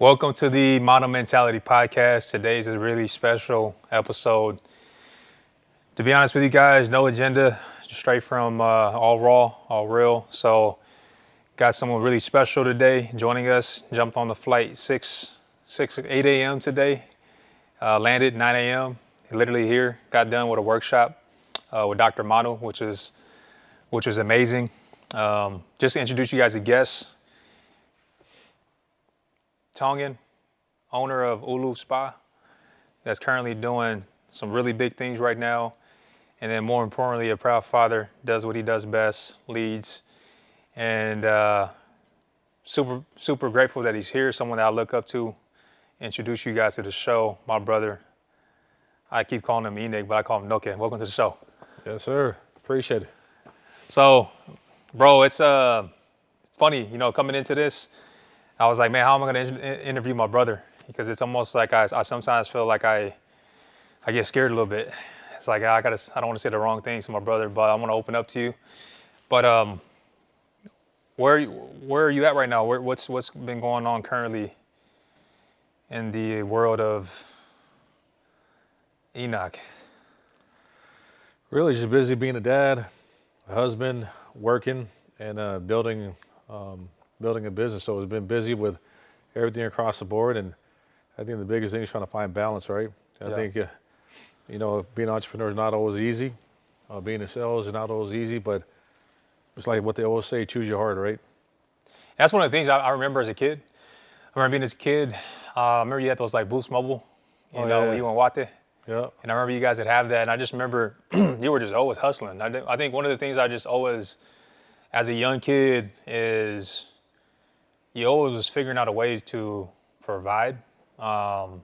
Welcome to the Model Mentality Podcast. Today's a really special episode. To be honest with you guys, no agenda, just straight from all raw, all real. So, got someone really special today joining us. Jumped on the flight 8 a.m. today. Landed 9 a.m. Literally here. Got done with a workshop with Dr. Manu, which was amazing. Just to introduce you guys to guests. Tongan, owner of Ulu Spa, that's currently doing some really big things right now. And then more importantly, a proud father, does what he does best, leads. And super grateful that he's here, someone that I look up to. Introduce you guys to the show, my brother. I keep calling him Enoch, but I call him Noke. Welcome to the show. Yes, sir. Appreciate it. So, bro, it's funny, coming into this, I was like, man, how am I going to interview my brother? Because it's almost like I sometimes feel like I get scared a little bit. It's like I don't want to say the wrong things to my brother, but I want to open up to you. But where are you at right now? What's been going on currently in the world of Enoch? Really just busy being a dad, a husband, working, and building a business. So it's been busy with everything across the board. And I think the biggest thing is trying to find balance, right? I think, being an entrepreneur is not always easy. Being in sales is not always easy, but it's like what they always say, choose your heart, right? That's one of the things I remember as a kid. I remember being as a kid, I remember you had those like Boost Mobile, you and Wate. Yeah. And I remember you guys would have that. And I just remember you were just always hustling. I think one of the things I just always, as a young kid, is you always was figuring out a way to provide. And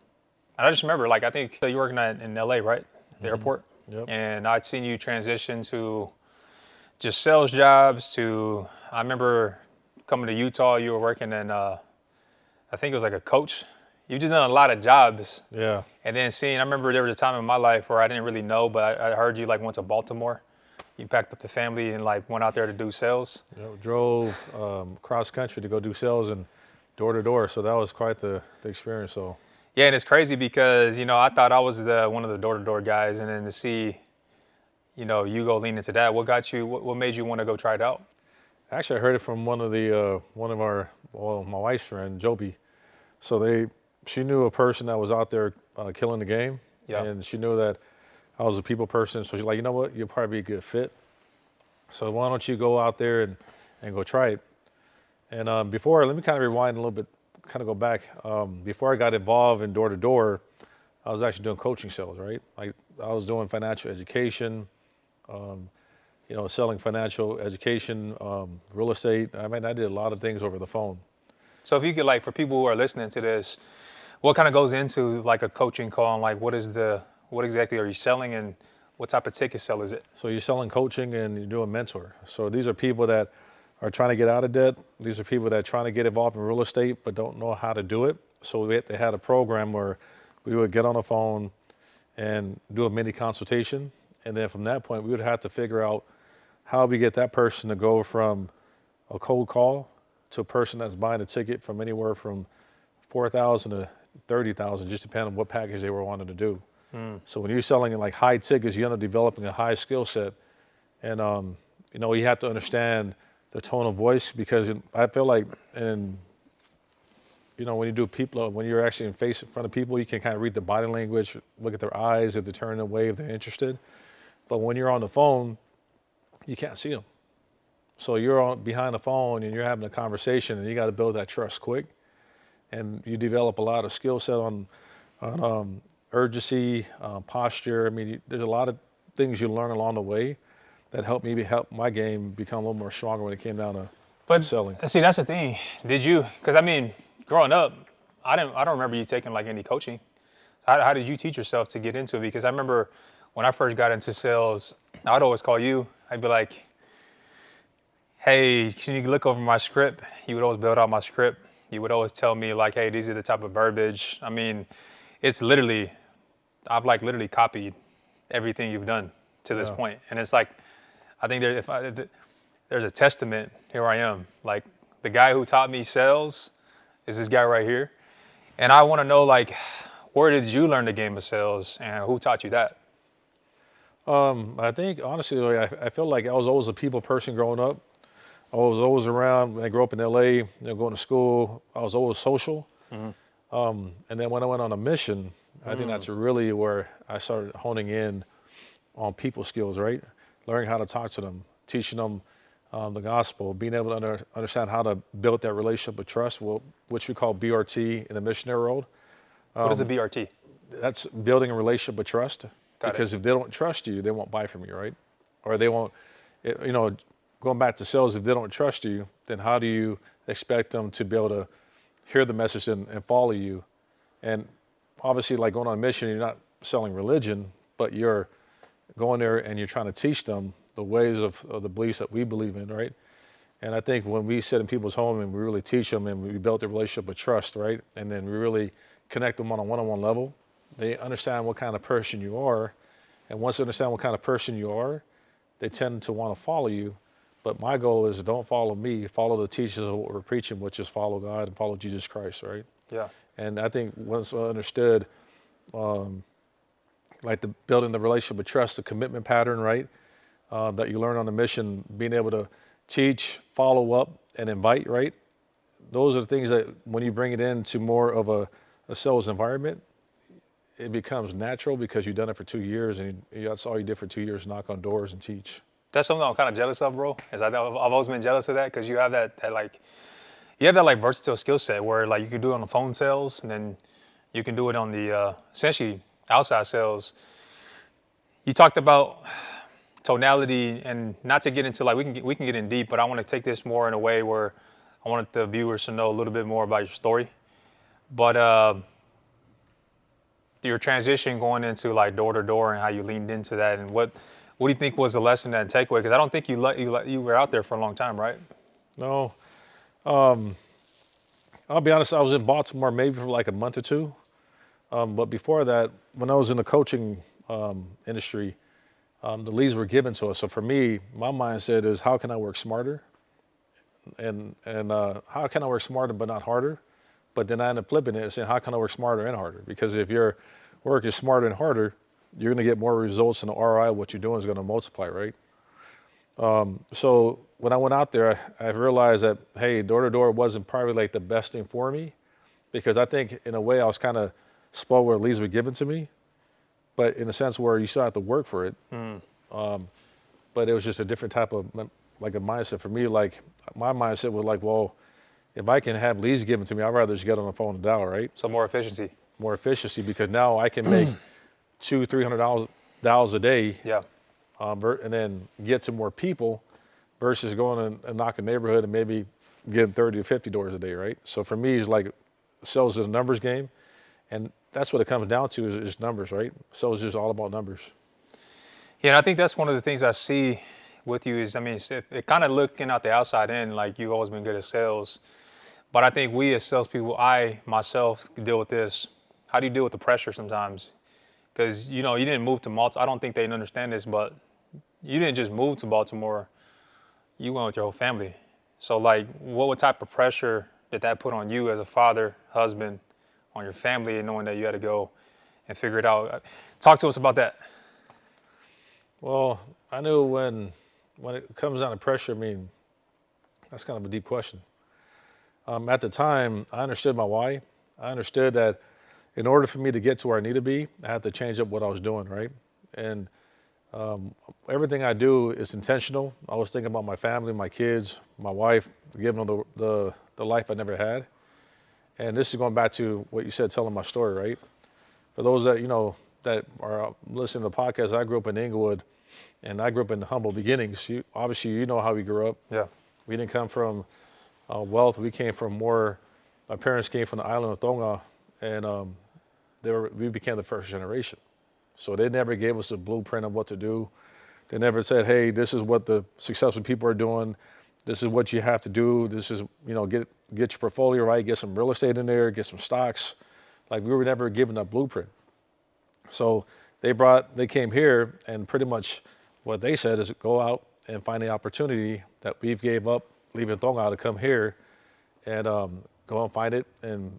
I just remember, like, I think you working in LA, right? The airport. Yep. And I'd seen you transition to just sales jobs I remember coming to Utah, you were working in, I think it was like a coach. You've just done a lot of jobs. Yeah. And then I remember there was a time in my life where I didn't really know, but I heard you like went to Baltimore. You packed up the family and like went out there to do sales. Drove cross country to go do sales and door to door. So that was quite the experience. So Yeah, and it's crazy because, I thought I was one of the door-to-door guys, and then to see, you go lean into that. What made you want to go try it out? actually, I heard it from one of my wife's friend, Joby. So she knew a person that was out there killing the game, Yeah. and she knew that I was a people person. So she's like, you know what, you'll probably be a good fit. So why don't you go out there and go try it? And let me kind of rewind a little bit, kind of go back. Before I got involved in door to door, I was actually doing coaching sales, right? Like I was doing financial education, selling financial education, real estate. I mean, I did a lot of things over the phone. So if you could, like, for people who are listening to this, what kind of goes into like a coaching call, and like what exactly are you selling, and what type of ticket sell is it? So you're selling coaching and you're doing mentor. So these are people that are trying to get out of debt. These are people that are trying to get involved in real estate but don't know how to do it. So they had a program where we would get on the phone and do a mini consultation. And then from that point, we would have to figure out how we get that person to go from a cold call to a person that's buying a ticket from anywhere from 4,000 to 30,000, just depending on what package they were wanting to do. So when you're selling in like high tickets, you end up developing a high skill set. And, you have to understand the tone of voice, because I feel like, when you're actually in front of people, you can kind of read the body language, look at their eyes, if they're turning away, if they're interested. But when you're on the phone, you can't see them. So you're behind the phone and you're having a conversation, and you got to build that trust quick. And you develop a lot of skill set on urgency, posture. I mean, there's a lot of things you learn along the way that help my game become a little more stronger when it came down to selling. See, that's the thing. Did you? Because I mean, growing up, I don't remember you taking like any coaching. How did you teach yourself to get into it? Because I remember when I first got into sales, I'd always call you. I'd be like, hey, can you look over my script? You would always build out my script. You would always tell me like, hey, these are the type of verbiage. I mean, it's literally, I've like literally copied everything you've done to this point. And it's like, I think there's a testament, here I am. Like the guy who taught me sales is this guy right here. And I want to know, like, where did you learn the game of sales and who taught you that? I think honestly, like, I feel like I was always a people person growing up. I was always around. When I grew up in LA, going to school, I was always social. Hmm. And then when I went on a mission, I think Mm. that's really where I started honing in on people skills, right? Learning how to talk to them, teaching them the gospel, being able to understand how to build that relationship of trust, which we call BRT in the missionary world. What is a BRT? That's building a relationship of trust, Got it. because if they don't trust you, they won't buy from you, right? Or they won't, you know, going back to sales, if they don't trust you, then how do you expect them to be able to hear the message and follow you? And obviously, like going on a mission, you're not selling religion, but you're going there and you're trying to teach them the ways of the beliefs that we believe in, right? And I think when we sit in people's home and we really teach them and we build a relationship of trust, right? And then we really connect them on a one-on-one level, they understand what kind of person you are. And once they understand what kind of person you are, they tend to want to follow you. But my goal is don't follow me, follow the teachings of what we're preaching, which is follow God and follow Jesus Christ, right? Yeah. And I think once I understood, like the building the relationship of trust, the commitment pattern, right? That you learn on the mission, being able to teach, follow up, and invite, right? Those are the things that when you bring it into more of a sales environment, it becomes natural because you've done it for 2 years and that's all you did for 2 years, knock on doors and teach. That's something I'm kind of jealous of, bro. Is I've always been jealous of that because you have that like you have that like versatile skill set where like you can do it on the phone sales and then you can do it on the essentially outside sales. You talked about tonality and not to get into like we can get in deep, but I want to take this more in a way where I want the viewers to know a little bit more about your story. But your transition going into like door to door and how you leaned into that and what do you think was the lesson and takeaway? Because I don't think you were out there for a long time, right? No, I'll be honest, I was in Baltimore maybe for like a month or two. But before that, when I was in the coaching industry, the leads were given to us. So for me, my mindset is how can I work smarter, and how can I work smarter but not harder? But then I end up flipping it and saying how can I work smarter and harder? Because if your work is smarter and harder, you're going to get more results, and the ROI of what you're doing is going to multiply, right? So when I went out there, I realized that hey, door to door wasn't probably like the best thing for me, because I think in a way I was kind of spoiled where leads were given to me, but in a sense where you still have to work for it. Mm. But it was just a different type of like a mindset for me. Like my mindset was like, well, if I can have leads given to me, I'd rather just get on the phone and dial, right? So more efficiency. More efficiency, because now I can make $200-300 a day, Yeah. and then get to more people versus going and knock a neighborhood and maybe getting 30 to 50 doors a day, right? So for me, it's like sales is a numbers game, and that's what it comes down to is numbers, right? Sales is just all about numbers. Yeah, and I think that's one of the things I see with you is, I mean, it kind of looking out the outside in, like you've always been good at sales. But I think we as salespeople, I myself deal with this. How do you deal with the pressure sometimes? Because, you know, you didn't move to Malta. I don't think they understand this, but you didn't just move to Baltimore. You went with your whole family. So, like, what type of pressure did that put on you as a father, husband, on your family, and knowing that you had to go and figure it out? Talk to us about that. Well, I knew when it comes down to pressure, I mean, that's kind of a deep question. At the time, I understood my why. I understood that in order for me to get to where I need to be, I had to change up what I was doing, right? And everything I do is intentional. I was thinking about my family, my kids, my wife, giving them the life I never had. And this is going back to what you said, telling my story, right? For those that, that are listening to the podcast, I grew up in Inglewood, and I grew up in humble beginnings. Obviously, you know how we grew up. Yeah. We didn't come from wealth. We came from more. My parents came from the island of Tonga, and we became the first generation. So they never gave us a blueprint of what to do. They never said, "Hey, this is what the successful people are doing. This is what you have to do. This is, get your portfolio right. Get some real estate in there. Get some stocks." Like we were never given that blueprint. So they came here, and pretty much what they said is go out and find the opportunity that we've gave up, leaving Tonga to come here, and go and find it and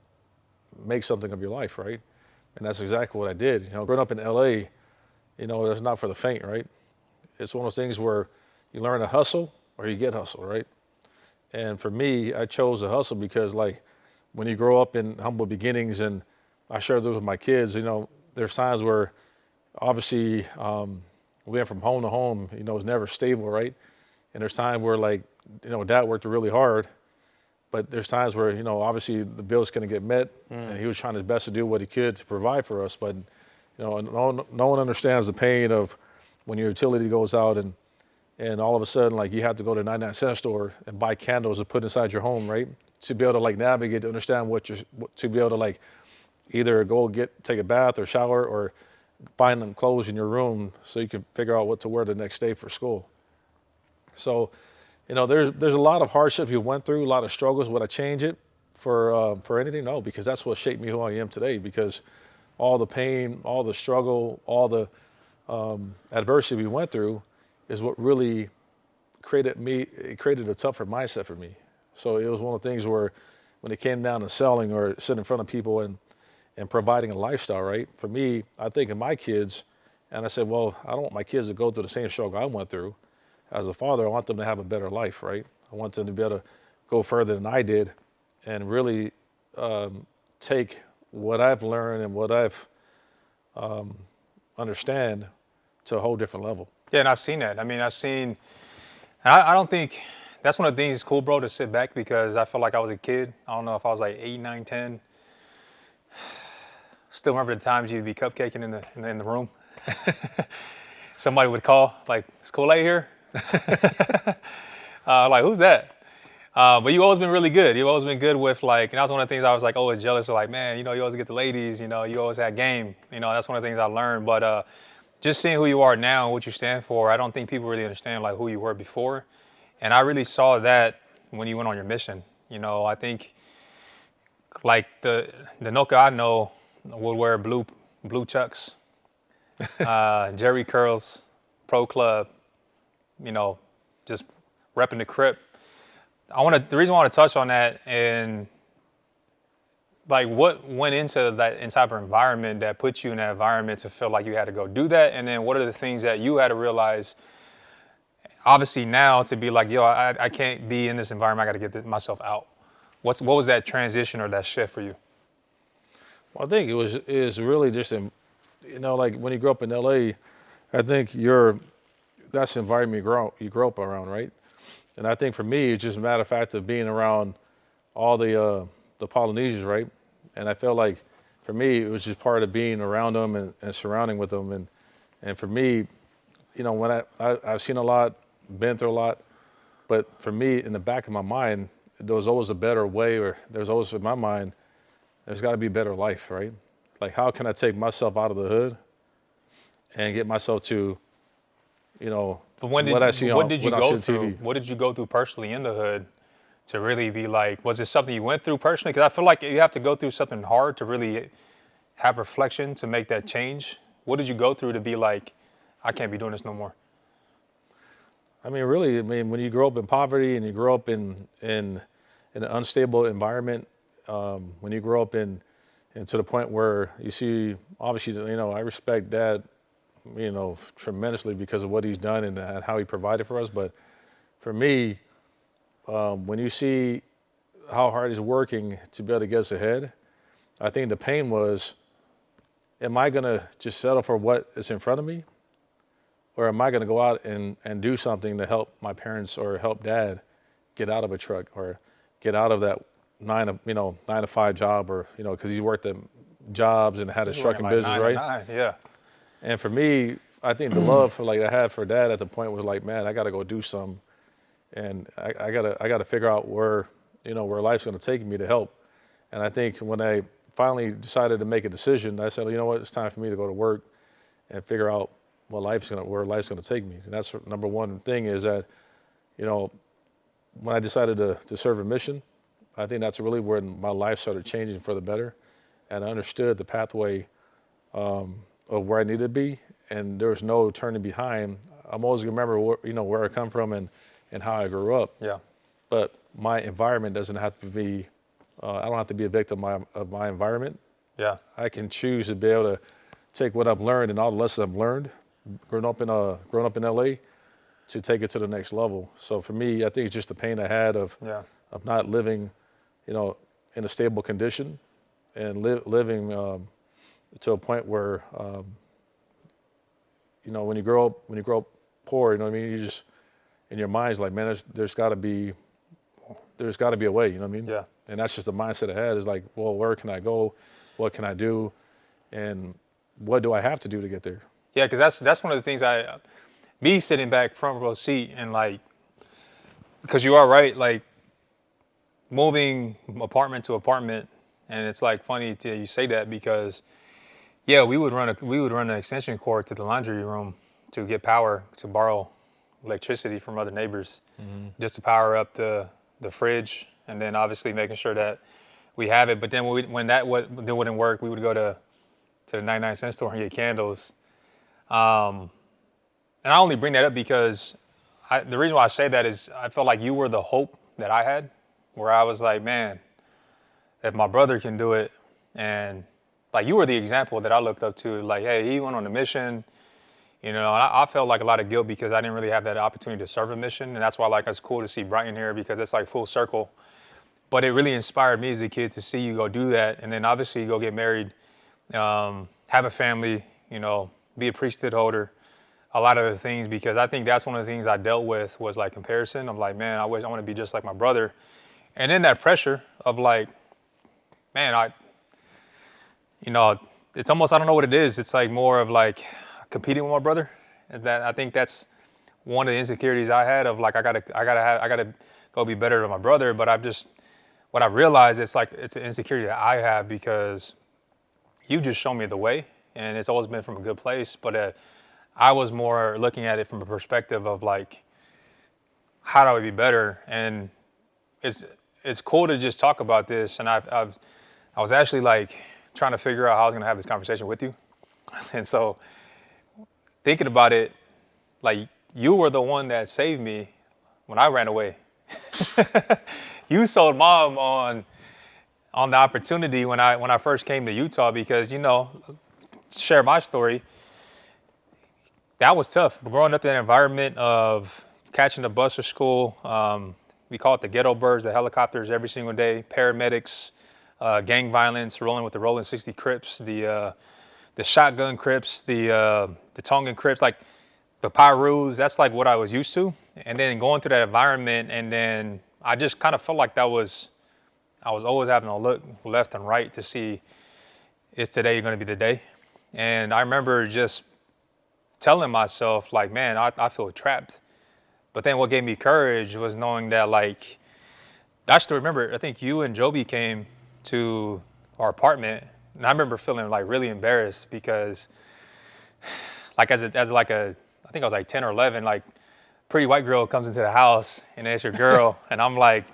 make something of your life, right? And that's exactly what I did. You know, growing up in LA, you know, that's not for the faint, right? It's one of those things where you learn to hustle or you get hustle, right? And for me, I chose to hustle because, like, when you grow up in humble beginnings, and I share this with my kids, you know, there's times where obviously we went from home to home, you know, it's never stable, right? And there's times where, like, you know, dad worked really hard, but there's times where, you know, obviously the bill's going to get met, and he was trying his best to do what he could to provide for us. But, you know, no one understands the pain of when your utility goes out and all of a sudden, like, you have to go to a 99-cent store and buy candles to put inside your home, right? To be able to, like, navigate, to understand to be able to, like, either take a bath or shower or find them clothes in your room so you can figure out what to wear the next day for school. So, you know, there's a lot of hardships you went through, a lot of struggles. Would I change it for anything? No, because that's what shaped me who I am today. Because all the pain, all the struggle, all the adversity we went through is what really created a tougher mindset for me. So it was one of the things where when it came down to selling or sitting in front of people and providing a lifestyle, right? For me, I think of my kids, and I said, well, I don't want my kids to go through the same struggle I went through. As a father, I want them to have a better life, right? I want them to be able to go further than I did and really take what I've learned and what I've understand to a whole different level. Yeah, and I've seen that. I mean, I don't think that's one of the things cool, bro, to sit back because I felt like I was a kid. I don't know if I was like 8, 9, 10. Still remember the times you'd be cupcaking in the room. Somebody would call, like, is Kool-Aid here? Like, who's that? But you always been really good. You've always been good with, like, and that was one of the things I was, like, always jealous of, like, man, you know, you always get the ladies, you know, you always had game. You know, that's one of the things I learned. But just seeing who you are now and what you stand for, I don't think people really understand, like, who you were before. And I really saw that when you went on your mission. You know, I think, like, the Noka I know would wear blue chucks, Jerry curls, pro club, you know, just repping the Crip. The reason I want to touch on that and, like, what went into that type of environment that put you in that environment to feel like you had to go do that, and then what are the things that you had to realize, obviously now, to be like, yo, I can't be in this environment. I got to get myself out. What was that transition or that shift for you? Well, I think is really just, you know, like when you grow up in LA, I think that's the environment you grow up around, right? And I think for me, it's just a matter of fact of being around all the Polynesians, right? And I felt like for me, it was just part of being around them and surrounding with them. And for me, you know, when I've seen a lot, been through a lot, but for me, in the back of my mind, there was always a better way, or there's always in my mind, there's got to be a better life, right? Like, how can I take myself out of the hood and get myself to, you know, But what I see on what did you what I see go on through? TV. What did you go through personally in the hood to really be like, was it something you went through personally? Because I feel like you have to go through something hard to really have reflection to make that change. What did you go through to be like, I can't be doing this no more? I mean, really, I mean, when you grow up in poverty and you grow up in an unstable environment, when you grow up and to the point where you see, obviously, you know, I respect Dad, you know, tremendously because of what he's done and how he provided for us. But for me, when you see how hard he's working to be able to get us ahead, I think the pain was, am I gonna just settle for what is in front of me? Or am I gonna go out and do something to help my parents or help Dad get out of a truck or get out of that 9 to 5 job, or, you know, because he worked at jobs and had his trucking Like business, 9 to right? 9, yeah. And for me, I think the love for, like, I had for Dad at the point was like, man, I got to go do something, and I gotta figure out where, you know, where life's gonna take me to help. And I think when I finally decided to make a decision, I said, you know what, it's time for me to go to work and figure out where life's gonna take me. And that's number one thing is that, you know, when I decided to serve a mission, I think that's really where my life started changing for the better, and I understood the pathway of where I needed to be, and there was no turning behind. I'm always gonna remember where I come from and how I grew up. Yeah. But my environment doesn't have to be I don't have to be a victim of my environment. Yeah. I can choose to be able to take what I've learned and all the lessons I've learned growing up in LA to take it to the next level. So for me, I think it's just the pain I had Yeah. of not living, in a stable condition and living to a point where, when you grow up poor, you know what I mean? You just, in your mind's like, man, there's got to be a way, you know what I mean? Yeah. And that's just the mindset I had is like, well, where can I go? What can I do? And what do I have to do to get there? Yeah, because that's one of the things me sitting back front row seat and like, because you are right, like moving apartment to apartment, and it's like funny to you say that because yeah, we would run an extension cord to the laundry room to get power to borrow electricity from other neighbors just to power up the fridge, and then obviously making sure that we have it. But then when that wouldn't work, we would go to the 99-cent store and get candles. And I only bring that up because the reason why I say that is I felt like you were the hope that I had, where I was like, man, if my brother can do it, and like you were the example that I looked up to, like, hey, he went on a mission, and I felt like a lot of guilt because I didn't really have that opportunity to serve a mission, and that's why like it's cool to see Brighton here because it's like full circle. But it really inspired me as a kid to see you go do that, and then obviously you go get married, have a family, be a priesthood holder, a lot of the things, because I think that's one of the things I dealt with was like comparison. I'm like, man, I want to be just like my brother. And then that pressure of like, man, it's almost, I don't know what it is. It's like more of like competing with my brother. And that I think that's one of the insecurities I had of like, I gotta go be better than my brother. But what I realized, it's like, it's an insecurity that I have because you just show me the way, and it's always been from a good place. But I was more looking at it from a perspective of like, how do I be better? And it's cool to just talk about this. And I was actually like trying to figure out how I was gonna have this conversation with you. And so thinking about it, like you were the one that saved me when I ran away. You sold mom on the opportunity when I first came to Utah because, share my story. That was tough. Growing up in that environment of catching the bus to school, we call it the ghetto birds, the helicopters every single day, paramedics, gang violence, rolling with the Rolling 60 Crips, the shotgun Crips, the Tongan Crips, like the Pyrus. That's like what I was used to. And then going through that environment, and then I just kind of felt like I was always having to look left and right to see, is today going to be the day? And I remember just telling myself like, man, I feel trapped. But then what gave me courage was knowing that like, I still remember, I think you and Joby came to our apartment, and I remember feeling like really embarrassed because like I think I was like 10 or 11, like pretty white girl comes into the house and it's your girl. And I'm like,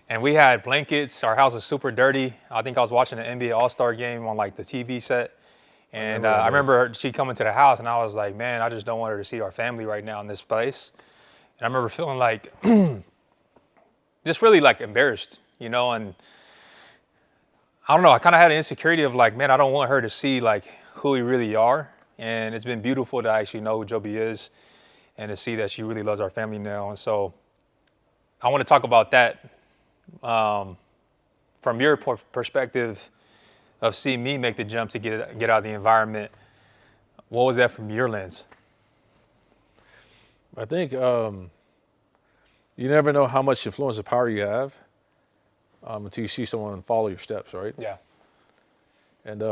and we had blankets, our house was super dirty. I think I was watching the NBA All-Star game on like the TV set. And I remember she coming to the house, and I was like, man, I just don't want her to see our family right now in this place. And I remember feeling like, just really like embarrassed, and I don't know, I kind of had an insecurity of like, man, I don't want her to see like who we really are. And it's been beautiful to actually know who Joby is and to see that she really loves our family now. And so I want to talk about that from your perspective of seeing me make the jump to get out of the environment. What was that from your lens? I think you never know how much influence or power you have until you see someone follow your steps, right? Yeah. And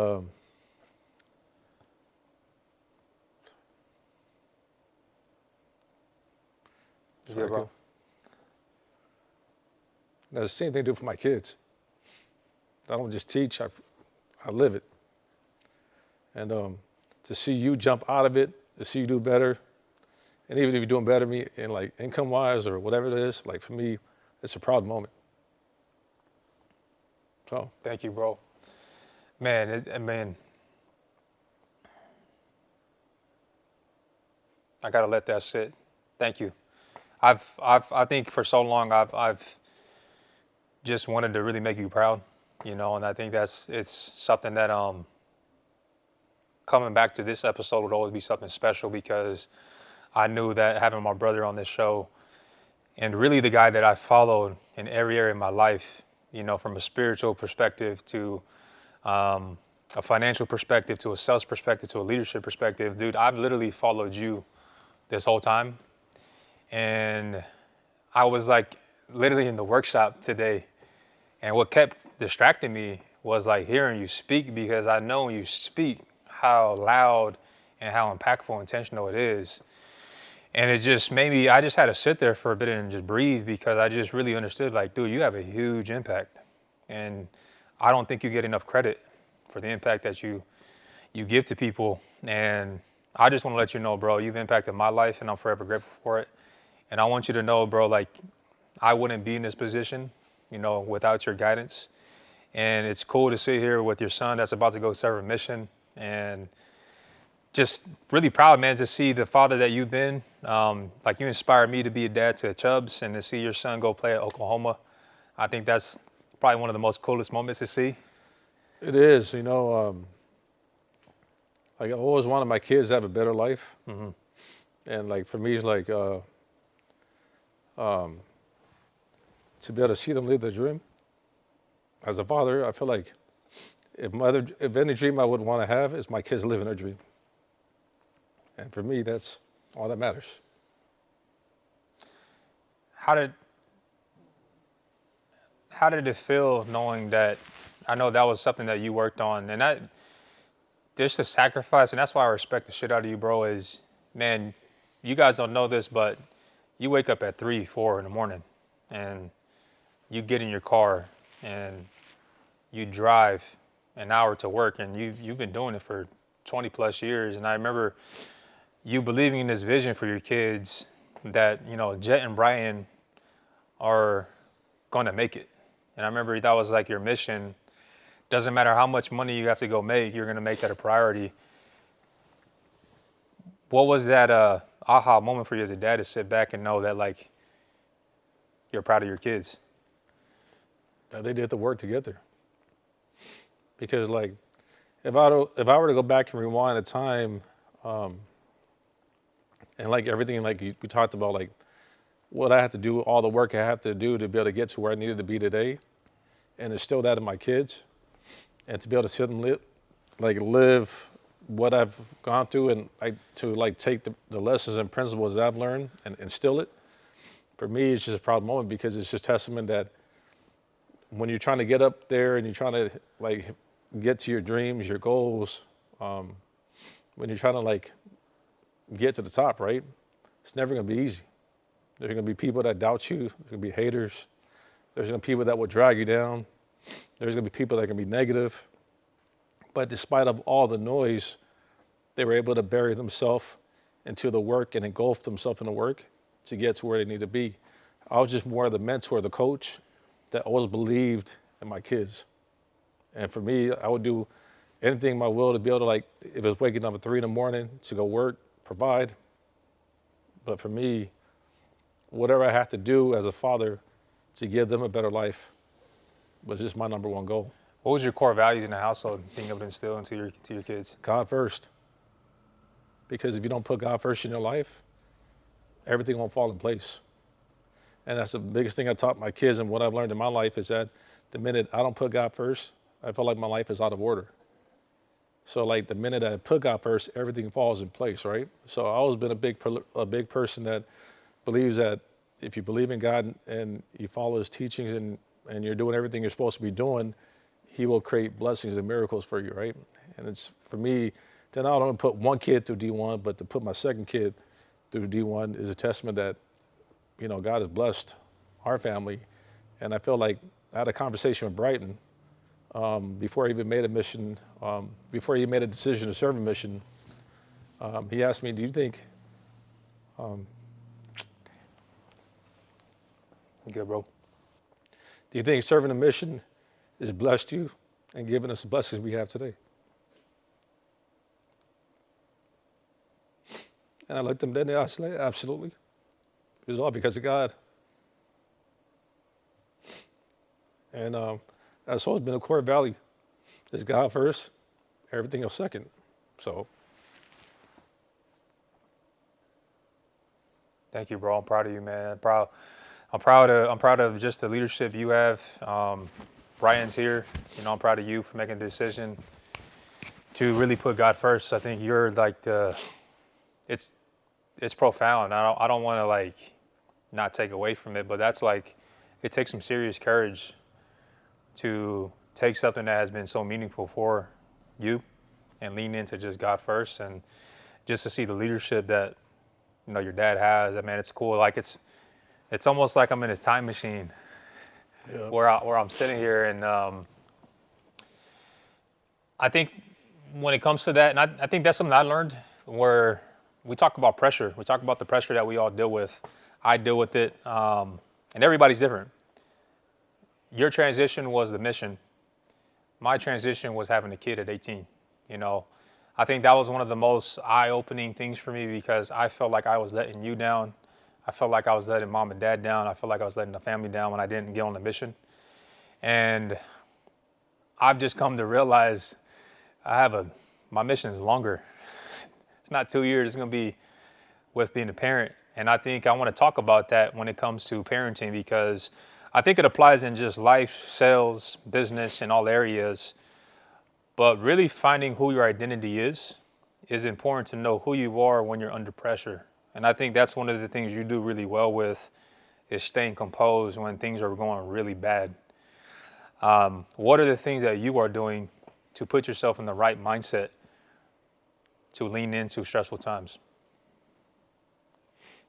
Yeah, bro. That's the same thing I do for my kids. I don't just teach, I live it. And to see you jump out of it, to see you do better, and even if you're doing better than me in like income-wise or whatever it is, like for me, it's a proud moment. So. Thank you, bro. Man, I gotta let that sit. Thank you. I think for so long I've just wanted to really make you proud. And I think it's something that coming back to this episode would always be something special because I knew that having my brother on this show and really the guy that I followed in every area of my life, from a spiritual perspective to a financial perspective to a sales perspective to a leadership perspective, dude, I've literally followed you this whole time. And I was like literally in the workshop today. And what kept distracting me was like hearing you speak because I know when you speak how loud and how impactful and intentional it is. And it just made me, I just had to sit there for a bit and just breathe because I just really understood like, dude, you have a huge impact. And I don't think you get enough credit for the impact that you give to people. And I just want to let you know, bro, you've impacted my life and I'm forever grateful for it. And I want you to know, bro, like I wouldn't be in this position, without your guidance. And it's cool to sit here with your son that's about to go serve a mission and just really proud, man, to see the father that you've been. Like you inspired me to be a dad to Chubbs and to see your son go play at Oklahoma. I think that's probably one of the most coolest moments to see. It is, like I always wanted my kids to have a better life. And like for me, it's like to be able to see them live their dream. As a father, I feel like if any dream I would want to have is my kids living their dream. And for me, that's all that matters. How did how did it feel knowing that I know that was something that you worked on and that there's the sacrifice and that's why I respect the shit out of you, bro, is man, you guys don't know this, but you wake up at 3, 4 in the morning and you get in your car and you drive an hour to work and you've been doing it for 20 plus years. And I remember you believing in this vision for your kids that, Jet and Brian are going to make it. And I remember that was like your mission. Doesn't matter how much money you have to go make, you're going to make that a priority. What was that aha moment for you as a dad to sit back and know that like you're proud of your kids? That they did the work to get there. Because like, if I were to go back and rewind the time, and like everything like we talked about, like what I had to do, all the work I had to do to be able to get to where I needed to be today, and instill that in my kids, and to be able to sit and live what I've gone through, and to take the lessons and principles that I've learned and instill it. For me, it's just a proud moment because it's just testament that when you're trying to get up there and you're trying to get to your dreams, your goals, when you're trying to get to the top, right? It's never going to be easy. There's going to be people that doubt you. There's going to be haters. There's going to be people that will drag you down. There's going to be people that are going to be negative. But despite of all the noise, they were able to bury themselves into the work and engulf themselves in the work to get to where they need to be. I was just more the mentor, the coach that always believed in my kids. And for me, I would do anything in my will to be able to if it was waking up at 3 a.m. to go work, provide. But for me, whatever I have to do as a father to give them a better life was just my number one goal. What was your core values in the household being able to instill into your kids? God first. Because if you don't put God first in your life, everything won't fall in place. And that's the biggest thing I taught my kids, and what I've learned in my life is that the minute I don't put God first, I feel like my life is out of order. So the minute I put God first, everything falls in place, right? So I've always been a big person that believes that if you believe in God and you follow his teachings and you're doing everything you're supposed to be doing, he will create blessings and miracles for you, right? And it's for me to not only put one kid through D1, but to put my second kid through D1 is a testament that, God has blessed our family. And I feel like I had a conversation with Brighton before he even made a mission, before he made a decision to serve a mission. He asked me, do you think, Good, bro. do you think serving a mission has blessed you and given us the blessings we have today? And I looked him dead in the eye and said, absolutely. It was all because of God. And That's always been a core value. It's God first, everything else second. So Thank you, bro. I'm proud of you, man. I'm proud of just the leadership you have. Brian's here. I'm proud of you for making the decision to really put God first. I think you're like it's it's profound. I don't want to like not take away from it, but that's like it takes some serious courage to take something that has been so meaningful for you and lean into just God first, and just to see the leadership that your dad has. I mean, it's cool. Like it's almost like I'm in his time machine yeah, where I'm sitting here, and I think when it comes to that, and I think that's something I learned where we talk about pressure. We talk about the pressure that we all deal with. I deal with it, and everybody's different. Your transition was the mission. My transition was having a kid at 18. You know, I think that was one of the most eye-opening things for me because I felt like I was letting you down. I felt like I was letting mom and dad down. I felt like I was letting the family down when I didn't get on the mission. And I've just come to realize my mission is longer. It's not 2 years. It's going to be with being a parent. And I think I want to talk about that when it comes to parenting because I think it applies in just life, sales, business, in all areas. But really finding who your identity is important to know who you are when you're under pressure. And I think that's one of the things you do really well with is staying composed when things are going really bad. What are the things that you are doing to put yourself in the right mindset to lean into stressful times?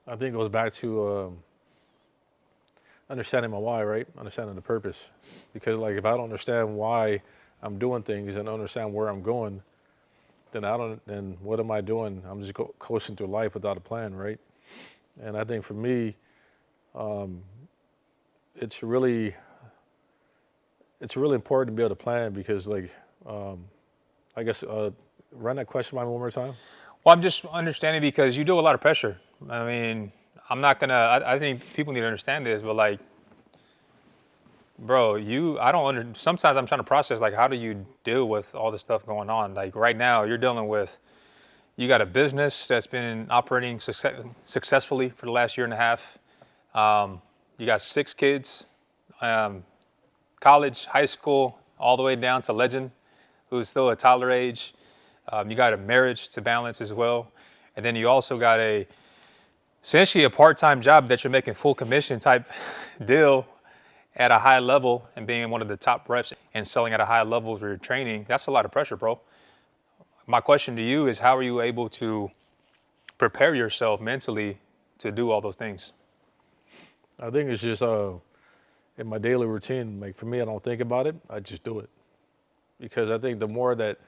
I think it goes back to understanding my why, right? Understanding the purpose. Because like if I don't understand why I'm doing things and understand where I'm going, then what am I doing? I'm just coasting through life without a plan, right? And I think for me, um, it's really it's really important to be able to plan because like I guess run that question by me one more time. Well, I'm just understanding because you do a lot of pressure. I mean, I'm not gonna. I think people need to understand this, but like, bro, I don't sometimes I'm trying to process like, how do you deal with all this stuff going on? Like right now, you're dealing with. You got a business that's been operating successfully for the last year and a half. You got 6 kids, um, college, high school, all the way down to legend, who's still a toddler age. You got a marriage to balance as well, and then you also got essentially a part-time job that you're making full commission type deal at a high level and being one of the top reps and selling at a high level for your training. That's a lot of pressure, bro. My question to you is, how are you able to prepare yourself mentally to do all those things? I think it's just in my daily routine. Like for me, I don't think about it. I just do it because I think the more that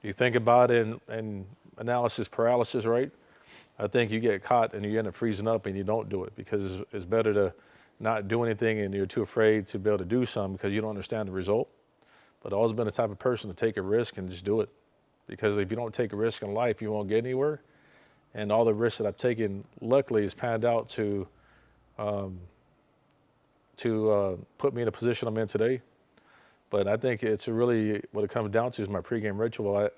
you think about it and analysis paralysis, right? I think you get caught and you end up freezing up and you don't do it because it's better to not do anything and you're too afraid to be able to do something because you don't understand the result. But I've always been the type of person to take a risk and just do it because if you don't take a risk in life, you won't get anywhere. And all the risks that I've taken, luckily, has panned out to put me in a position I'm in today. But I think it's really what it comes down to is my pregame ritual.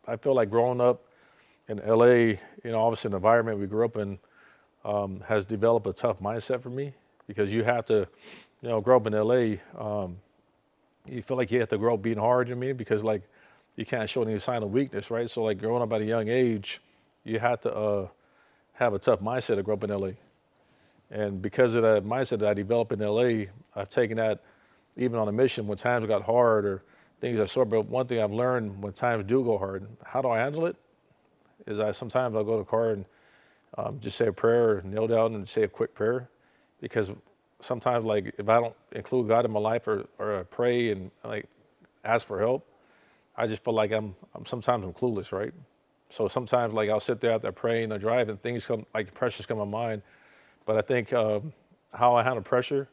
I feel like growing up in LA, obviously the environment we grew up in has developed a tough mindset for me because you have to, grow up in LA. You feel like you have to grow up being hard in me because like you can't show any sign of weakness, right? So like growing up at a young age, you have to have a tough mindset to grow up in LA. And because of that mindset that I developed in LA, I've taken that even on a mission when times got hard or things are sore. But one thing I've learned when times do go hard, how do I handle it? Is sometimes I'll go to the car and just say a prayer, kneel down and say a quick prayer. Because sometimes like if I don't include God in my life or pray and like ask for help, I just feel like I'm sometimes I'm clueless, right? So sometimes like I'll sit there after praying or driving, things come like pressures come to mind. But I think how I handle pressure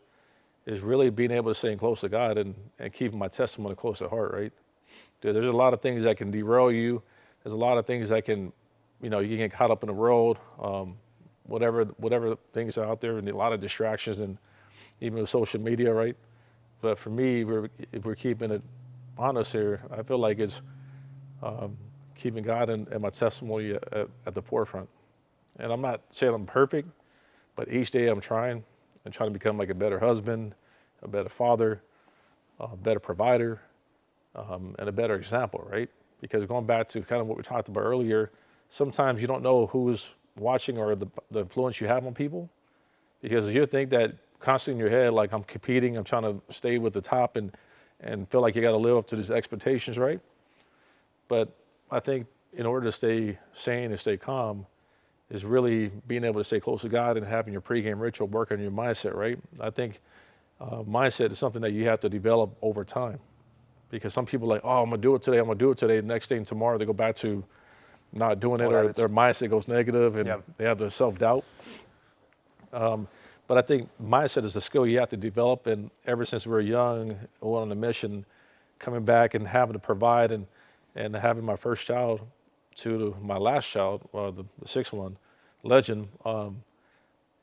is really being able to stay close to God and keeping my testimony close to heart, right? There's a lot of things that can derail you. There's a lot of things that can, you can get caught up in the world, whatever things are out there, and a lot of distractions, and even with social media, right? But for me, if we're keeping it honest here, I feel like it's keeping God and my testimony at the forefront. And I'm not saying I'm perfect, but each day I'm trying and trying to become like a better husband, a better father, a better provider, and a better example, right? Because going back to kind of what we talked about earlier, sometimes you don't know who's watching or the influence you have on people. Because if you think that constantly in your head, like I'm competing, I'm trying to stay with the top and feel like you got to live up to these expectations, right? But I think in order to stay sane and stay calm is really being able to stay close to God and having your pregame ritual work on your mindset, right? I think mindset is something that you have to develop over time because some people are like, oh, I'm gonna do it today, I'm gonna do it today. The next thing tomorrow they go back to not doing it Old or habits. their mindset goes negative and Yep. they have the self-doubt. But I think mindset is a skill you have to develop. And ever since we were young, went on a mission, coming back and having to provide and having my first child to my last child, the sixth one, Legend,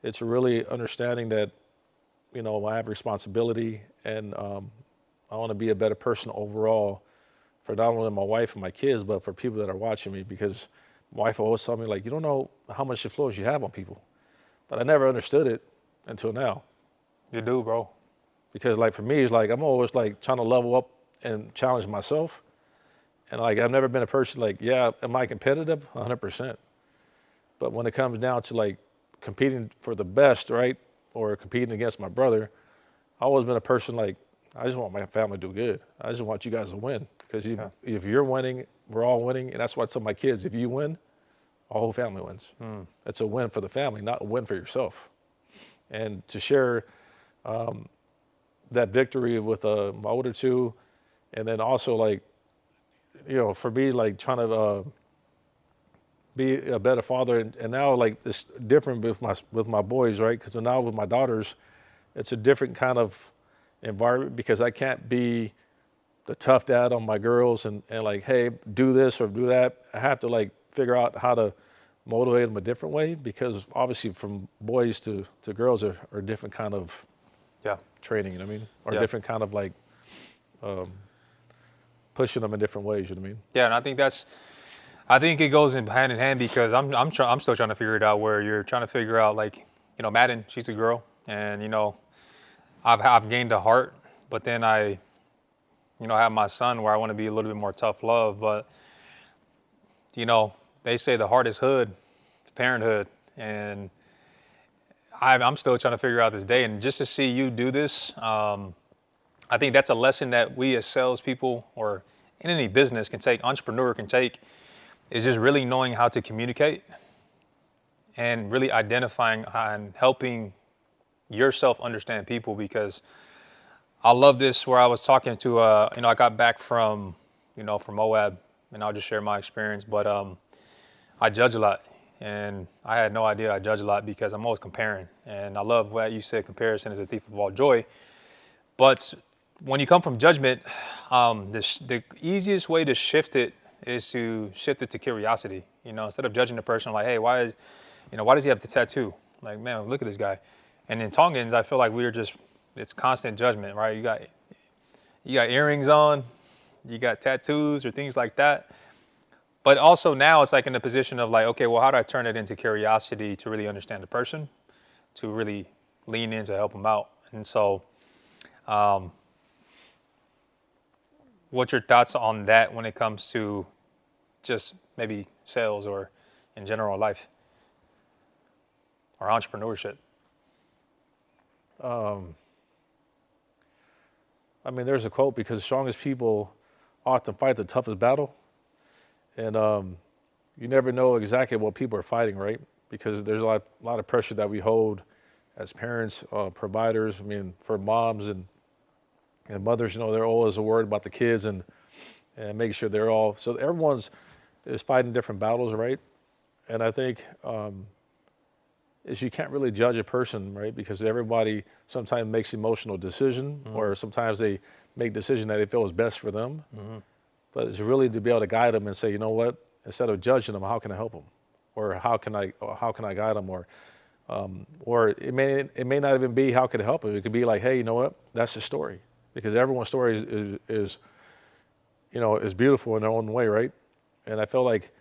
it's really understanding that, I have responsibility and I want to be a better person overall for not only my wife and my kids, but for people that are watching me because my wife always told me, like, you don't know how much influence you have on people. But I never understood it until now. You do, bro. Because like for me, it's like I'm always like trying to level up and challenge myself. And like I've never been a person like, yeah, am I competitive? 100%. But when it comes down to like competing for the best, right? Or competing against my brother, I've always been a person like, I just want my family to do good. I just want you guys to win. Because Yeah. if you're winning, we're all winning. And that's why I tell my kids, if you win, our whole family wins. It's a win for the family, not a win for yourself. And to share that victory with my older two, and then also like, for me, like trying to be a better father, and now like it's different with my boys, right? Because now with my daughters, it's a different kind of environment because I can't be the tough dad on my girls and like, hey, do this or do that. I have to like figure out how to motivate them a different way because obviously from boys to girls are different kind of Yeah. training, you know what I mean? Or Yeah. different kind of like pushing them in different ways, you know what I mean? Yeah, and I think it goes in hand because I'm still trying to figure it out where you're trying to figure out like, Madden, she's a girl and I've gained a heart, but then I have my son where I want to be a little bit more tough love, but they say the hardest hood, is parenthood, and I'm still trying to figure out this day. And just to see you do this, I think that's a lesson that we as salespeople or in any business can take, entrepreneur can take, is just really knowing how to communicate and really identifying and helping yourself understand people. Because I love this where I was talking to, I got back from Moab, and I'll just share my experience, but I judge a lot. And I had no idea I judge a lot because I'm always comparing. And I love what you said, comparison is a thief of all joy. But when you come from judgment, the easiest way to shift it is to shift it to curiosity. Instead of judging the person like, hey, why does he have the tattoo? Like, man, look at this guy. And in Tongans, I feel like it's constant judgment, right? You got earrings on, you got tattoos or things like that. But also now it's like in the position of like, okay, well, how do I turn it into curiosity to really understand the person, to really lean in to help them out? And so, what's your thoughts on that when it comes to just maybe sales or in general life or entrepreneurship? I mean, there's a quote because the strongest people often fight the toughest battle. And you never know exactly what people are fighting, right? Because there's a lot of pressure that we hold as parents, providers. I mean, for moms and mothers, they're always worried about the kids and making sure they're all, so everyone's is fighting different battles, right? And I think is you can't really judge a person, right? Because everybody sometimes makes emotional decision or sometimes they make decision that they feel is best for them. But it's really to be able to guide them and say, you know what, instead of judging them, how can I help them? Or how can I guide them? Or it may not even be how can I help them. It could be like, hey, you know what, that's the story. because everyone's story is is beautiful in their own way, right? And I feel like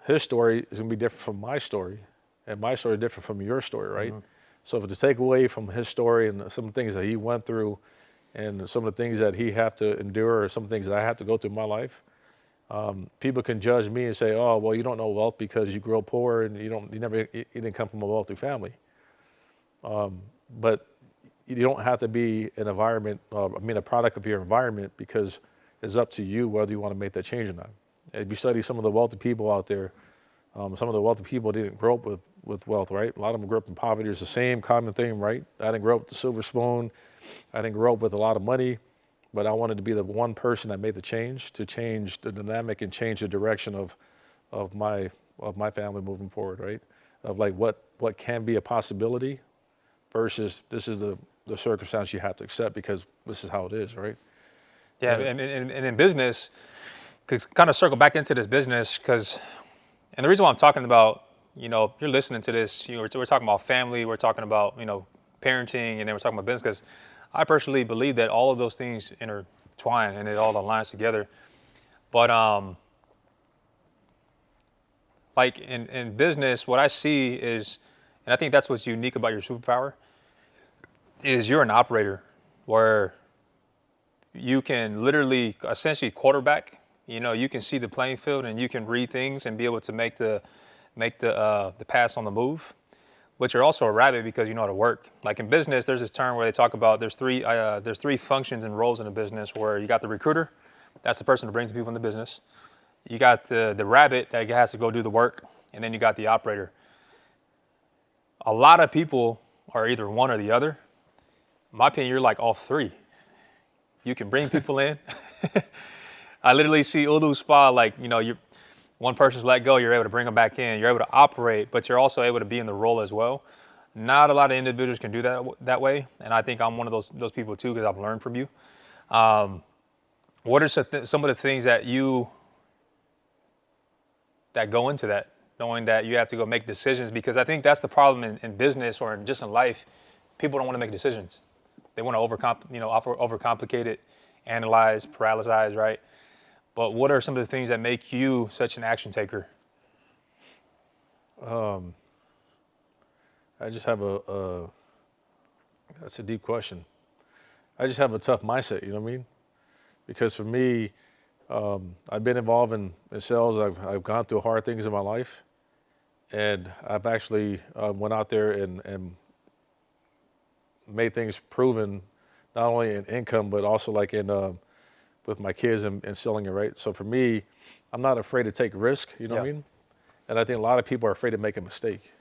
his story is gonna be different from my story, and my story is different from your story, right? So if to take away from his story and some things that he went through, and some of the things that he had to endure, or some things that I had to go through in my life, people can judge me and say, "Oh, well, you don't know wealth because you grew up poor and you didn't come from a wealthy family." But you don't have to be an environment, a product of your environment, because it's up to you whether you want to make that change or not. If you study some of the wealthy people out there, some of the wealthy people didn't grow up with wealth, right? A lot of them grew up in poverty. It's the same common thing, right? I didn't grow up with the silver spoon. I didn't grow up with a lot of money, but I wanted to be the one person that made the change to change the dynamic and change the direction of my family moving forward, right? Of like what can be a possibility versus this is the circumstance you have to accept because this is how it is, right? Yeah, And and in business, to kind of circle back into this business, and the reason why I'm talking about, if you're listening to this, we're talking about family, we're talking about, parenting, and then we're talking about business, because I personally believe that all of those things intertwine and it all aligns together. But like in business, what I see is, and I think that's what's unique about your superpower, is you're an operator where you can literally essentially quarterback. You can see the playing field and you can read things and be able to make the pass on the move. But you're also a rabbit because you know how to work. Like in business, there's this term where they talk about there's three functions and roles in a business, where you got the recruiter, that's the person who brings the people in the business. You got the rabbit that has to go do the work, and then you got the operator. A lot of people are either one or the other. In my opinion, you're like all three. You can bring people in. I literally see Ulu Spa, like, you one person's let go, you're able to bring them back in. You're able to operate, but you're also able to be in the role as well. Not a lot of individuals can do that way, and I think I'm one of those people too, because I've learned from you. What are some of the things that go into that, knowing that you have to go make decisions? Because I think that's the problem in business or just in life. People don't want to make decisions. They want to overcomplicate it, analyze, paralyze, right? But what are some of the things that make you such an action taker? I just have that's a deep question. I just have a tough mindset, you know what I mean? Because for me, I've been involved in sales. I've gone through hard things in my life, and I've actually went out there and made things proven, not only in income but also like in with my kids and selling it, right. So for me, I'm not afraid to take risk. You know what I Yeah. mean? And I think a lot of people are afraid to make a mistake.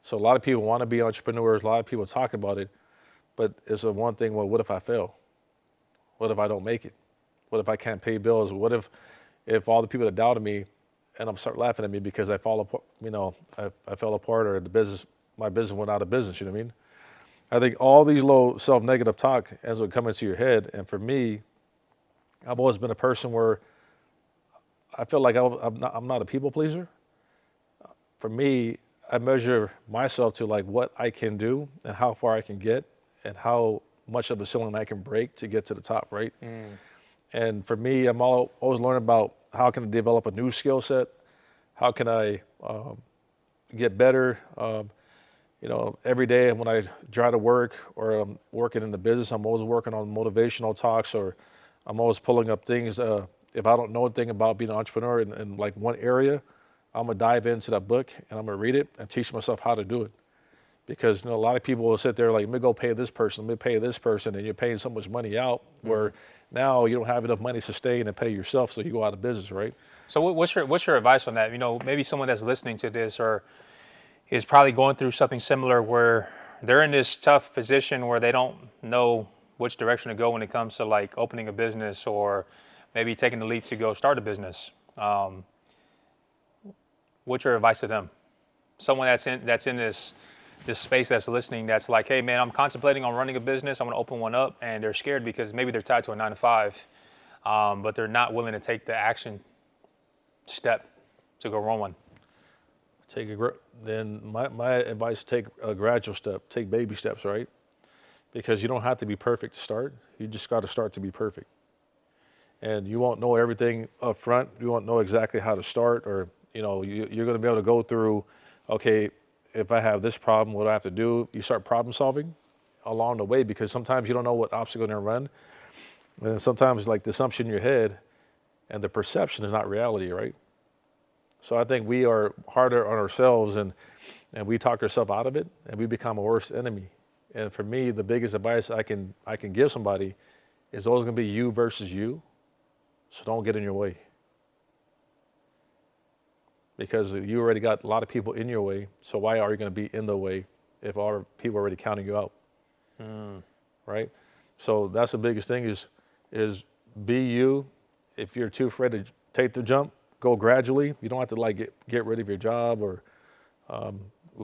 So a lot of people want to be entrepreneurs. A lot of people talk about it, but it's a one thing. Well, what if I fail? What if I don't make it? What if I can't pay bills? What if all the people that doubted me and I'm start laughing at me because I fall apart, I fell apart, or my business went out of business, you know what I mean? I think all these low self-negative talk ends up coming to your head. And for me, I've always been a person where I feel like I'm not a people pleaser. For me, I measure myself to like what I can do and how far I can get and how much of a ceiling I can break to get to the top, right? And for me, I'm always learning about how can I develop a new skill set, how can I get better. Every day when I try to work or I'm working in the business, I'm always working on motivational talks, or I'm always pulling up things. If I don't know anything about being an entrepreneur in like one area, I'm gonna dive into that book and I'm gonna read it and teach myself how to do it. Because a lot of people will sit there like, let me go pay this person, let me pay this person, and you're paying so much money out where now you don't have enough money to sustain and pay yourself, so you go out of business, right? So what's your advice on that? Maybe someone that's listening to this or is probably going through something similar, where they're in this tough position where they don't know which direction to go when it comes to like opening a business, or maybe taking the leap to go start a business. What's your advice to them? Someone that's in this space, that's listening, that's like, hey man, I'm contemplating on running a business. I'm gonna open one up, and they're scared because maybe they're tied to a 9 to 5, but they're not willing to take the action step to go run one. Then my advice: take a gradual step, take baby steps, right? because you don't have to be perfect to start. You just got to start to be perfect. And you won't know everything up front. You won't know exactly how to start, or you're going to be able to go through, okay, if I have this problem, what do I have to do? You start problem solving along the way, because sometimes you don't know what obstacle you're going to run. And then sometimes like the assumption in your head and the perception is not reality, right? So I think we are harder on ourselves, and we talk ourselves out of it, and we become a worse enemy. And for me, the biggest advice I can give somebody is always going to be you versus you. So don't get in your way, because you already got a lot of people in your way. So why are you going to be in the way if all people are already counting you out? Right? So that's the biggest thing is be you. If you're too afraid to take the jump, go gradually. You don't have to like get rid of your job or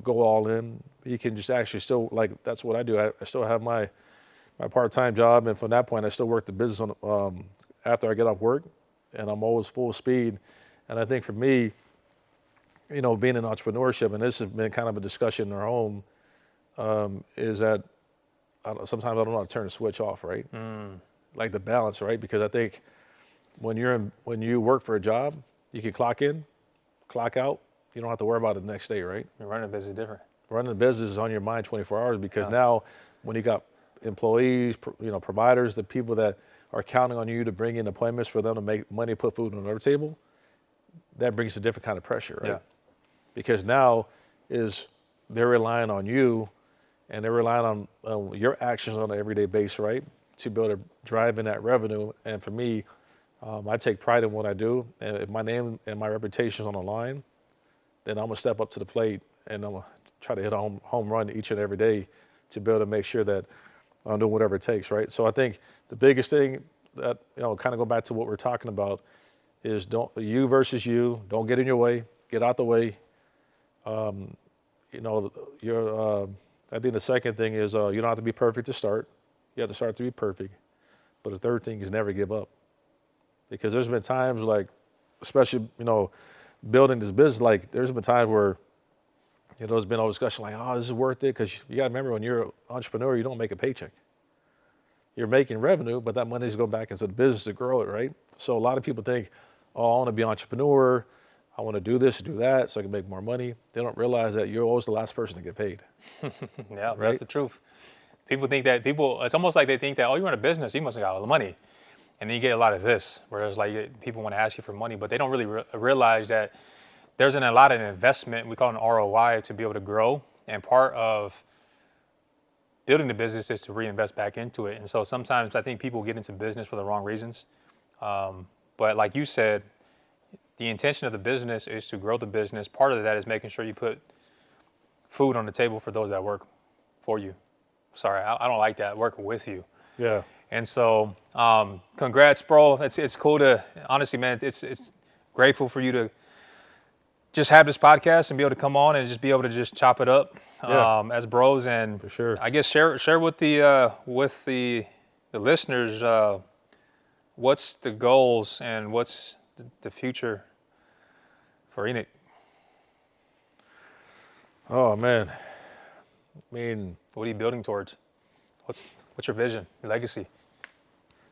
go all in. You can just actually still, like, that's what I do. I still have my part-time job, and from that point I still work the business on after I get off work, and I'm always full speed. And I think for me, being in entrepreneurship, and this has been kind of a discussion in our home, is that sometimes I don't know how to turn the switch off, right? Like the balance, right? Because I think when you work for a job, you can clock in, clock out. You don't have to worry about it the next day, right? You're running a business different. Running the business is on your mind 24 hours, because now when you got employees, providers, the people that are counting on you to bring in appointments for them to make money, put food on their table, that brings a different kind of pressure, right? Yeah. Because now they're relying on you, and they're relying on your actions on an everyday basis, right, to be able to drive in that revenue. And for me, I take pride in what I do, and if my name and my reputation is on the line, then I'm gonna step up to the plate, and I'm gonna try to hit a home run each and every day to be able to make sure that I'm doing whatever it takes, right? So I think the biggest thing that, kind of go back to what we're talking about, is you versus you. Don't get in your way. Get out the way. I think the second thing is you don't have to be perfect to start. You have to start to be perfect. But the third thing is never give up. Because there's been times, like, especially, building this business, like there's been times where, there's been all discussion like, oh, this is worth it. Because you got to remember, when you're an entrepreneur, you don't make a paycheck. You're making revenue, but that money is going back into the business to grow it, right? So a lot of people think, oh, I want to be an entrepreneur. I want to do this, do that, so I can make more money. They don't realize that you're always the last person to get paid. Yeah, right? That's the truth. People think that it's almost like they think that, oh, you run a business, you must have got all the money. And then you get a lot of this, whereas like people want to ask you for money, but they don't really realize that there's a lot of investment, we call it an ROI, to be able to grow. And part of building the business is to reinvest back into it. And so sometimes I think people get into business for the wrong reasons. But like you said, the intention of the business is to grow the business. Part of that is making sure you put food on the table for those that work for you. Sorry, I don't like that, work with you. Yeah. And so, congrats, bro. It's cool to, honestly, man, it's grateful for you to just have this podcast and be able to come on and just be able to just chop it up as bros. And For sure. I guess share with the listeners what's the goals and what's the future for Enoch. Oh man, I mean, What are you building towards? What's your vision, your legacy?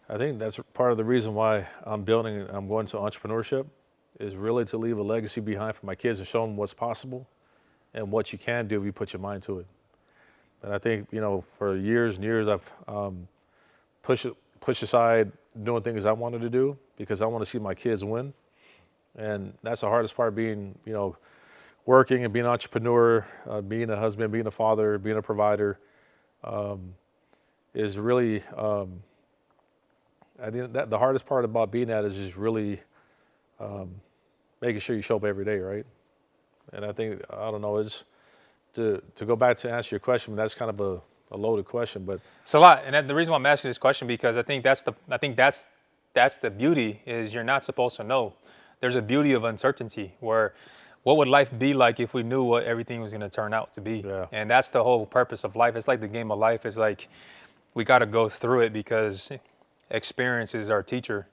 I think that's part of the reason why I'm going to entrepreneurship, is really to leave a legacy behind for my kids and show them what's possible and what you can do if you put your mind to it. And I think, for years and years, I've pushed aside doing things I wanted to do because I want to see my kids win. And that's the hardest part, being, working and being an entrepreneur, being a husband, being a father, being a provider, is really, I think that the hardest part about being that is just really making sure you show up every day, right? And I think, I don't know, it's to go back to answer your question, that's kind of a loaded question, but It's a lot, and the reason why I'm asking this question, because I think that's the beauty, is you're not supposed to know. There's a beauty of uncertainty, where what would life be like if we knew what everything was going to turn out to be? Yeah. And that's the whole purpose of life. It's like the game of life. It's like we got to go through it because experience is our teacher.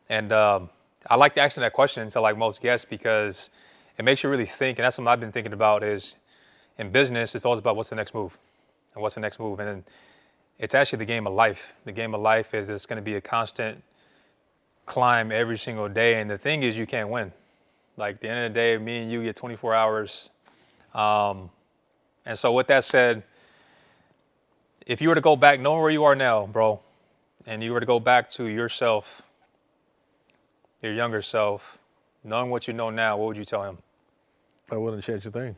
And I like to ask that question to like most guests, because it makes you really think. And that's something I've been thinking about, is in business, it's always about what's the next move and what's the next move. And then it's actually the game of life. The game of life is it's going to be a constant climb every single day. And the thing is, you can't win. Like at the end of the day, me and you get 24 hours. And so with that said, if you were to go back, knowing where you are now, bro, and you were to go back to yourself, your younger self, knowing what you know now, what would you tell him? I wouldn't change a thing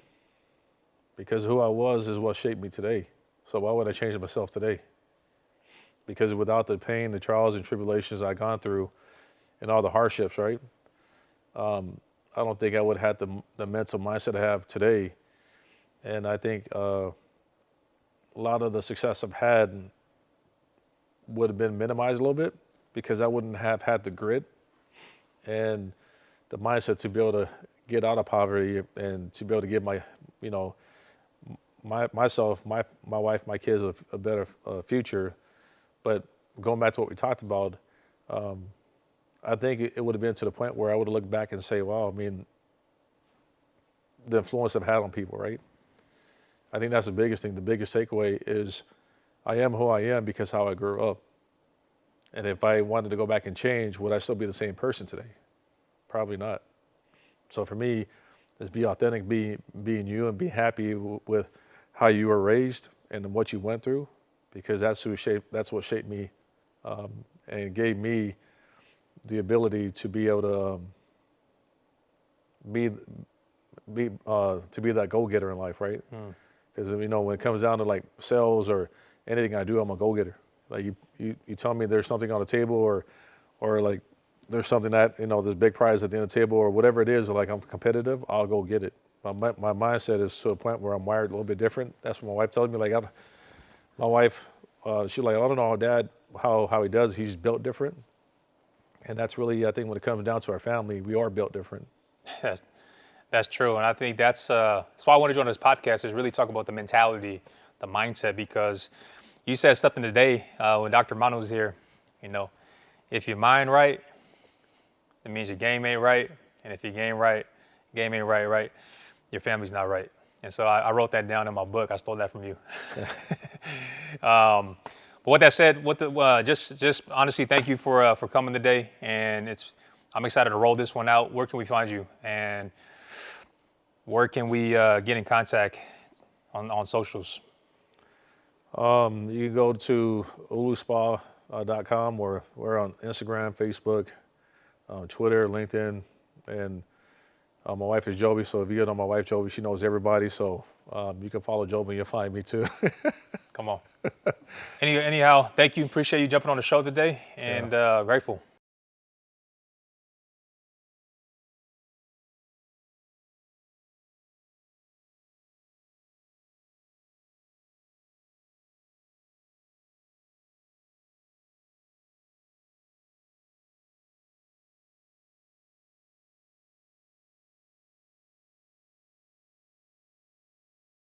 because who I was is what shaped me today. So why would I change myself today? Because without the pain, the trials and tribulations I've gone through, and all the hardships, right? I don't think I would have had the mental mindset I have today. And I think a lot of the success I've had would have been minimized a little bit because I wouldn't have had the grit and the mindset to be able to get out of poverty and to be able to give my, you know, myself, my wife, my kids a better future. But going back to what we talked about, I think it would have been to the point where I would have looked back and say, wow, I mean, the influence I've had on people, right? I think that's the biggest thing. The biggest takeaway is I am who I am because how I grew up. And if I wanted to go back and change, would I still be the same person today? Probably not. So for me, is be authentic, being you, and be happy with how you were raised and what you went through, because that's what shaped me, and gave me the ability to be able to to be that go-getter in life, right? Because you know when it comes down to like sales or anything I do, I'm a go-getter. Like you tell me there's something on the table or like there's something that there's a big prize at the end of the table or whatever it is. Like I'm competitive, I'll go get it. My mindset is to a point where I'm wired a little bit different. That's what my wife tells me. Like my wife, she's like, I don't know, Dad, how he does. He's built different, and that's really I think when it comes down to our family, we are built different. That's true, and I think that's why I want to join this podcast is really talk about the mentality, the mindset, because you said something today when Dr. Manu was here. If your mind right, it means your game ain't right, and if your game ain't right, your family's not right. And so I wrote that down in my book. I stole that from you. But with that said, just honestly, thank you for coming today, and I'm excited to roll this one out. Where can we find you, and where can we get in contact on socials? You can go to uluspa.com, or we're on Instagram, Facebook, Twitter, LinkedIn, and my wife is Joby. So if you know my wife Joby, she knows everybody. So you can follow Joby and you'll find me too. Come on. Anyhow, thank you. Appreciate you jumping on the show today, and grateful.